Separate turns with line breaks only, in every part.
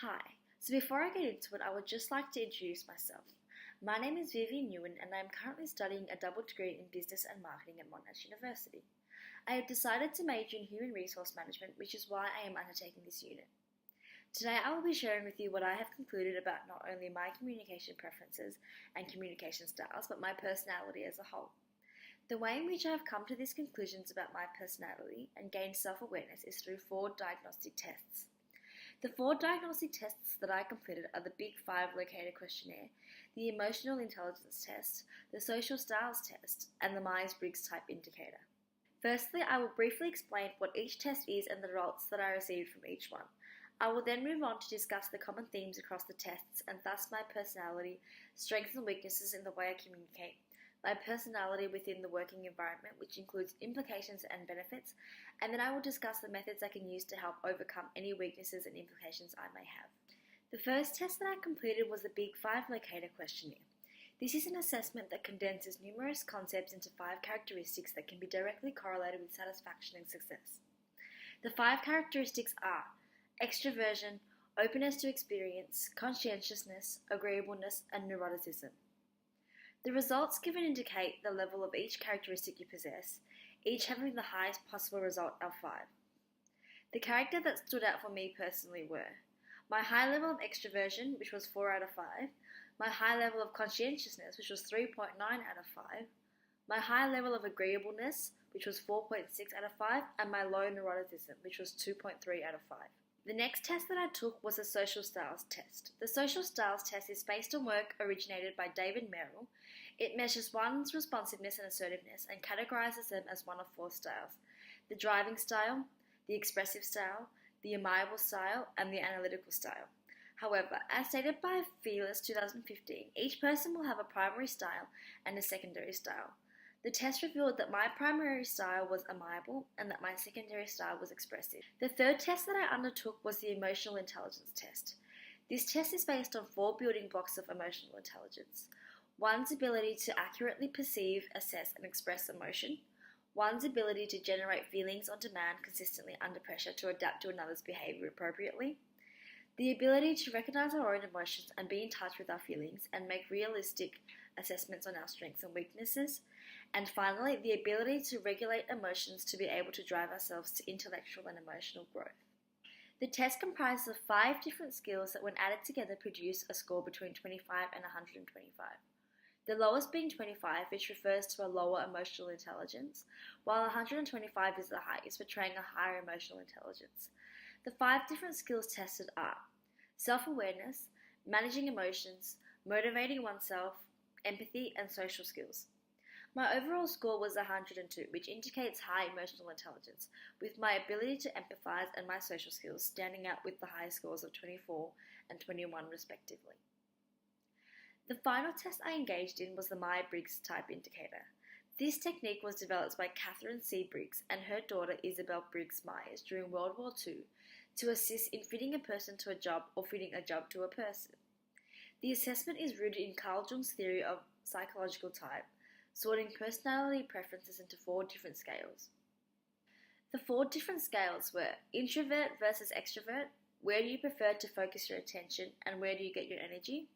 Hi, so before I get into it, I would just like to introduce myself. My name is Vy Nguyen and I am currently studying a double degree in Business and Marketing at Monash University. I have decided to major in Human Resource Management, which is why I am undertaking this unit. Today I will be sharing with you what I have concluded about not only my communication preferences and communication styles, but my personality as a whole. The way in which I have come to these conclusions about my personality and gained self-awareness is through 4 diagnostic tests. The 4 diagnostic tests that I completed are the Big 5 Locator Questionnaire, the Emotional Intelligence Test, the Social Styles Test, and the Myers-Briggs Type Indicator. Firstly, I will briefly explain what each test is and the results that I received from each one. I will then move on to discuss the common themes across the tests and thus my personality, strengths and weaknesses in the way I communicate, my personality within the working environment, which includes implications and benefits, and then I will discuss the methods I can use to help overcome any weaknesses and implications I may have. The first test that I completed was the Big 5 Locator Questionnaire. This is an assessment that condenses numerous concepts into 5 characteristics that can be directly correlated with satisfaction and success. The 5 characteristics are extroversion, openness to experience, conscientiousness, agreeableness, and neuroticism. The results given indicate the level of each characteristic you possess, each having the highest possible result of 5. The character that stood out for me personally were my high level of extroversion, which was 4 out of 5, my high level of conscientiousness, which was 3.9 out of 5, my high level of agreeableness, which was 4.6 out of 5, and my low neuroticism, which was 2.3 out of 5. The next test that I took was a Social Styles Test. The Social Styles Test is based on work originated by David Merrill. It measures one's responsiveness and assertiveness and categorizes them as one of 4 styles: the driving style, the expressive style, the amiable style, and the analytical style. However, as stated by Fearless 2015, each person will have a primary style and a secondary style. The test revealed that my primary style was amiable and that my secondary style was expressive. The third test that I undertook was the Emotional Intelligence Test. This test is based on 4 building blocks of emotional intelligence: one's ability to accurately perceive, assess, and express emotion, one's ability to generate feelings on demand consistently under pressure to adapt to another's behavior appropriately, the ability to recognize our own emotions and be in touch with our feelings and make realistic assessments on our strengths and weaknesses, and finally, the ability to regulate emotions to be able to drive ourselves to intellectual and emotional growth. The test comprises of 5 different skills that when added together produce a score between 25 and 125. The lowest being 25, which refers to a lower emotional intelligence, while 125 is the highest, portraying a higher emotional intelligence. The 5 different skills tested are self-awareness, managing emotions, motivating oneself, empathy, and social skills. My overall score was 102, which indicates high emotional intelligence, with my ability to empathize and my social skills standing out with the high scores of 24 and 21 respectively. The final test I engaged in was the Myers-Briggs Type Indicator. This technique was developed by Catherine C. Briggs and her daughter Isabel Briggs Myers during World War II to assist in fitting a person to a job or fitting a job to a person. The assessment is rooted in Carl Jung's theory of psychological type, sorting personality preferences into 4 different scales. The 4 different scales were introvert versus extrovert, where do you prefer to focus your attention and where do you get your energy?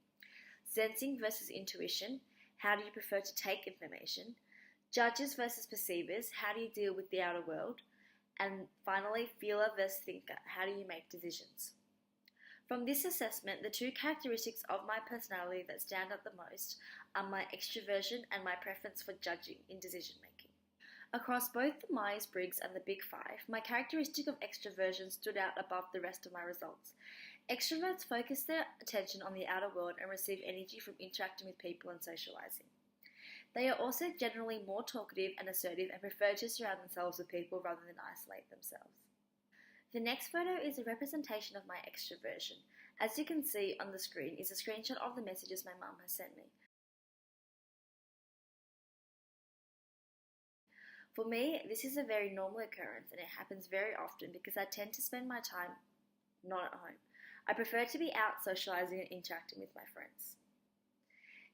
Sensing versus intuition, how do you prefer to take information? Judges versus perceivers, how do you deal with the outer world? And finally, feeler versus thinker, how do you make decisions? From this assessment, the 2 characteristics of my personality that stand out the most are my extroversion and my preference for judging in decision making. Across both the Myers-Briggs and the Big 5, my characteristic of extroversion stood out above the rest of my results. Extroverts focus their attention on the outer world and receive energy from interacting with people and socializing. They are also generally more talkative and assertive and prefer to surround themselves with people rather than isolate themselves. The next photo is a representation of my extroversion. As you can see on the screen is a screenshot of the messages my mum has sent me. For me, this is a very normal occurrence and it happens very often because I tend to spend my time not at home. I prefer to be out socializing and interacting with my friends.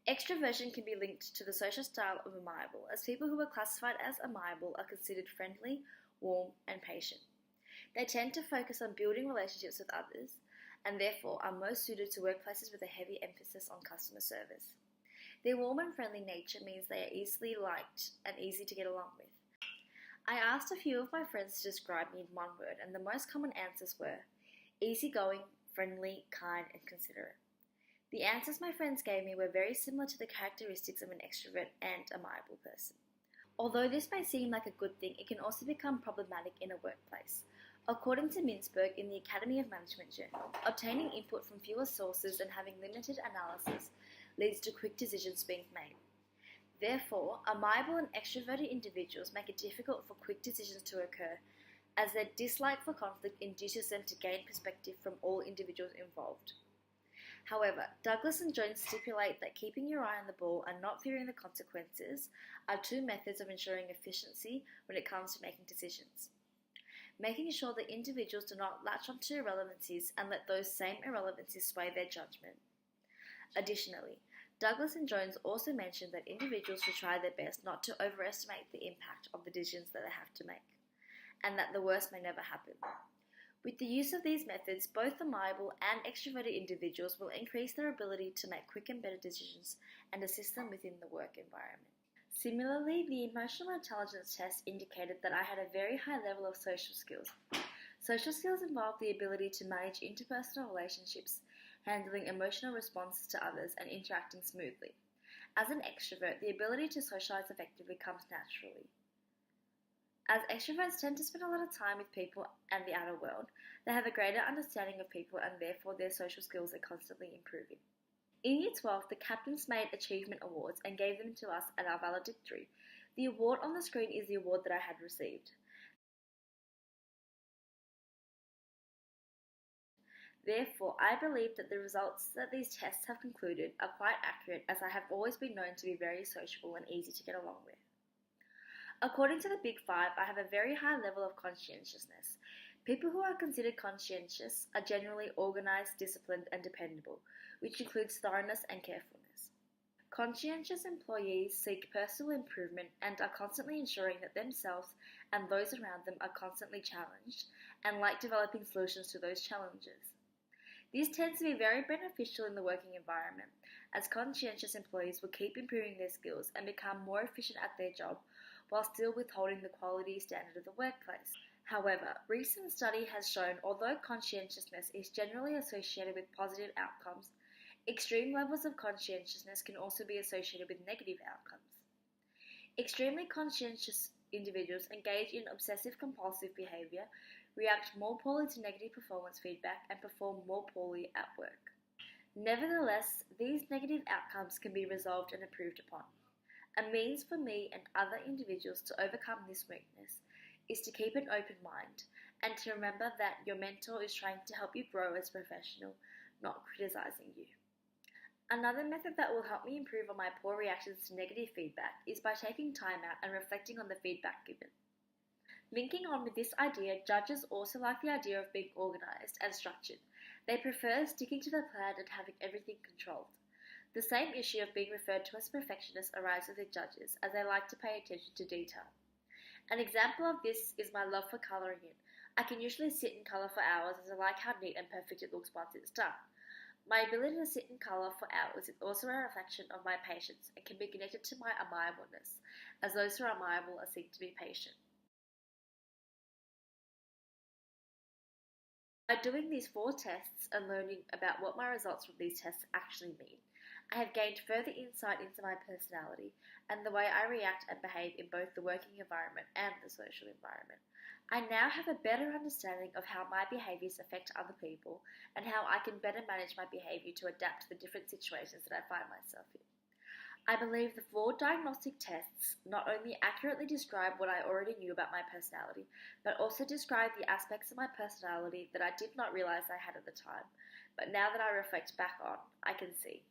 Extroversion can be linked to the social style of amiable, as people who are classified as amiable are considered friendly, warm, and patient. They tend to focus on building relationships with others, and therefore are most suited to workplaces with a heavy emphasis on customer service. Their warm and friendly nature means they are easily liked and easy to get along with. I asked a few of my friends to describe me in one word, and the most common answers were easygoing, friendly, kind, and considerate. The answers my friends gave me were very similar to the characteristics of an extrovert and amiable person. Although this may seem like a good thing, it can also become problematic in a workplace. According to Mintzberg in the Academy of Management Journal, obtaining input from fewer sources and having limited analysis leads to quick decisions being made. Therefore, amiable and extroverted individuals make it difficult for quick decisions to occur, as their dislike for conflict induces them to gain perspective from all individuals involved. However, Douglas and Jones stipulate that keeping your eye on the ball and not fearing the consequences are two methods of ensuring efficiency when it comes to making decisions. Making sure that individuals do not latch onto irrelevancies and let those same irrelevancies sway their judgment. Additionally, Douglas and Jones also mentioned that individuals should try their best not to overestimate the impact of the decisions that they have to make, and that the worst may never happen. With the use of these methods, both amiable and extroverted individuals will increase their ability to make quick and better decisions and assist them within the work environment. Similarly, the emotional intelligence test indicated that I had a very high level of social skills. Social skills involve the ability to manage interpersonal relationships, handling emotional responses to others, and interacting smoothly. As an extrovert, the ability to socialize effectively comes naturally. As extroverts tend to spend a lot of time with people and the outer world, they have a greater understanding of people and therefore their social skills are constantly improving. In Year 12, the captains made achievement awards and gave them to us at our valedictory. The award on the screen is the award that I had received. Therefore, I believe that the results that these tests have concluded are quite accurate, as I have always been known to be very sociable and easy to get along with. According to the Big Five, I have a very high level of conscientiousness. People who are considered conscientious are generally organized, disciplined, and dependable, which includes thoroughness and carefulness. Conscientious employees seek personal improvement and are constantly ensuring that themselves and those around them are constantly challenged and like developing solutions to those challenges. This tends to be very beneficial in the working environment, as conscientious employees will keep improving their skills and become more efficient at their job while still withholding the quality standard of the workplace. However, recent study has shown although conscientiousness is generally associated with positive outcomes, extreme levels of conscientiousness can also be associated with negative outcomes. Extremely conscientious individuals engage in obsessive-compulsive behavior, react more poorly to negative performance feedback, and perform more poorly at work. Nevertheless, these negative outcomes can be resolved and improved upon. A means for me and other individuals to overcome this weakness is to keep an open mind and to remember that your mentor is trying to help you grow as a professional, not criticizing you. Another method that will help me improve on my poor reactions to negative feedback is by taking time out and reflecting on the feedback given. Linking on with this idea, judges also like the idea of being organized and structured. They prefer sticking to the plan and having everything controlled. The same issue of being referred to as perfectionists arises with judges, as they like to pay attention to detail. An example of this is my love for colouring in. I can usually sit in colour for hours, as I like how neat and perfect it looks once it's done. My ability to sit in colour for hours is also a reflection of my patience and can be connected to my amiableness, as those who are amiable are seen to be patient. By doing these 4 tests and learning about what my results from these tests actually mean, I have gained further insight into my personality and the way I react and behave in both the working environment and the social environment. I now have a better understanding of how my behaviours affect other people and how I can better manage my behaviour to adapt to the different situations that I find myself in. I believe the 4 diagnostic tests not only accurately describe what I already knew about my personality, but also describe the aspects of my personality that I did not realise I had at the time, but now that I reflect back on, I can see.